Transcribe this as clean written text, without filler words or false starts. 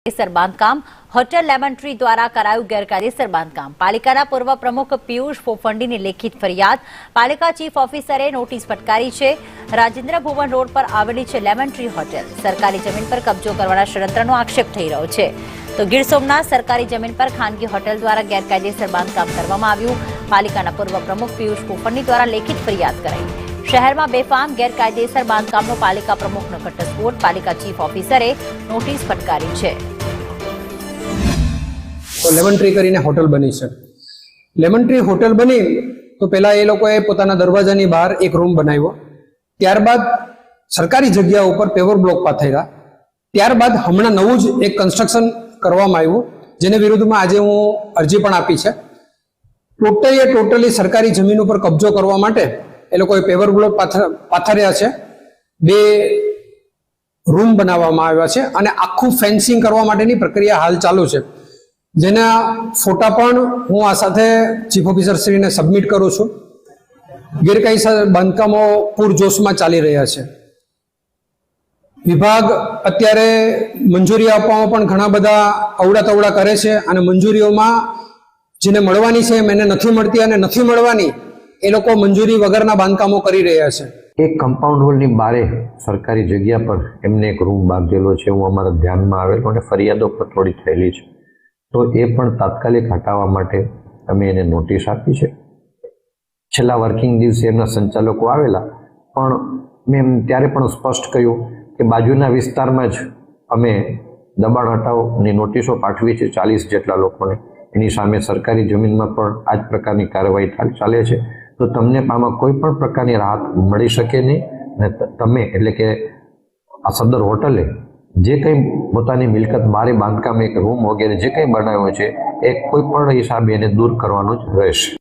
ગેરકાયદેસર બાંધકામ hotel lemon tree દ્વારા કરાયું ગેરકાયદેસર બાંધકામ પાલિકાના પૂર્વ પ્રમુખ પિયુષ ફોફંડીની લેખિત ફરિયાદ પાલિકા ચીફ ઓફિસરે નોટિસ ફટકારી છે। રાજેન્દ્ર ભુવન રોડ પર આવેલી છે લેમન ટ્રી હોટેલ સરકારી જમીન પર કબજો કરવાના ષડયંત્રનો આક્ષેપ થઈ રહ્યો છે। તો ગીર સોમનાથ સરકારી જમીન પર ખાનગી હોટેલ દ્વારા ગેરકાયદેસર બાંધકામ કરવામાં આવ્યું। પાલિકાના પૂર્વ પ્રમુખ પિયુષ ફોફંડી દ્વારા લેખિત ફરિયાદ કરાઈ। શહેરમાં બેફામ ગેરકાયદેસર બાંધકામનો પાલિકા પ્રમુખનો ઘટસ્ફોટ પાલિકા ચીફ ઓફિસરે નોટિસ ફટકારી છે। તો લેમન ટ્રી કરીને હોટલ બની છે। લેમન ટ્રી હોટલ બની તો પહેલા એ લોકોએ પોતાના દરવાજાની બહાર એક રૂમ બનાવ્યો, ત્યારબાદ સરકારી જગ્યા ઉપર પેવર બ્લોક પાથર્યા, ત્યારબાદ હમણાં નવું જ એક કન્સ્ટ્રક્શન કરવામાં આવ્યું જેને વિરુદ્ધમાં આજે હું અરજી પણ આપી છે। ટોટલી સરકારી જમીન ઉપર કબજો કરવા માટે એ લોકોએ પેવર બ્લોક પાથર્યા છે, 2 રૂમ બનાવવામાં આવ્યા છે અને આખું ફેન્સિંગ કરવા માટેની પ્રક્રિયા હાલ ચાલુ છે, જેના ફોટા પણ હું આ સાથે ચીફ ઓફિસર શ્રીને સબમિટ કરું છું। ગેરકાયદેસર બાંધકામો પૂરજોશમાં ચાલી રહ્યા છે। વિભાગ અત્યારે મંજૂરી આપવામાં પણ ઘણા બધા અવડા કરે છે અને મંજૂરીઓમાં જેને મળવાની છે એને નથી મળતી અને નથી મળવાની એ લોકો મંજૂરી વગરના બાંધકામો કરી રહ્યા છે। એક કમ્પાઉન્ડ વોલની બારે સરકારી જગ્યા પર એમને એક રૂમ બાંધેલો છે, હું અમારા ધ્યાનમાં આવેલો અને ફરિયાદો પણ થોડી થયેલી છે, તો એ પણ તાત્કાલિક હટાવવા માટે અમે એને નોટિસ આપી છે। છેલ્લા વર્કિંગ દિવસે એમના સંચાલકો આવેલા, પણ મેં ત્યારે પણ સ્પષ્ટ કહ્યું કે બાજુના વિસ્તારમાં જ અમે દબાણ હટાવની નોટિસો પાઠવી છે 40 જેટલા લોકોને, એની સામે સરકારી જમીનમાં પણ આ જ પ્રકારની કાર્યવાહી ચાલે છે। તો તમને આમાં કોઈ પણ પ્રકારની રાહત મળી શકે નહીં અને તમે એટલે કે આ સદર હોટલે જે કંઈ પોતાની મિલકત બારે બાંધકામ એક રૂમ વગેરે જે કંઈ બનાવ્યો છે એ કોઈ પણ હિસાબે એને દૂર કરવાનું જ રહેશે।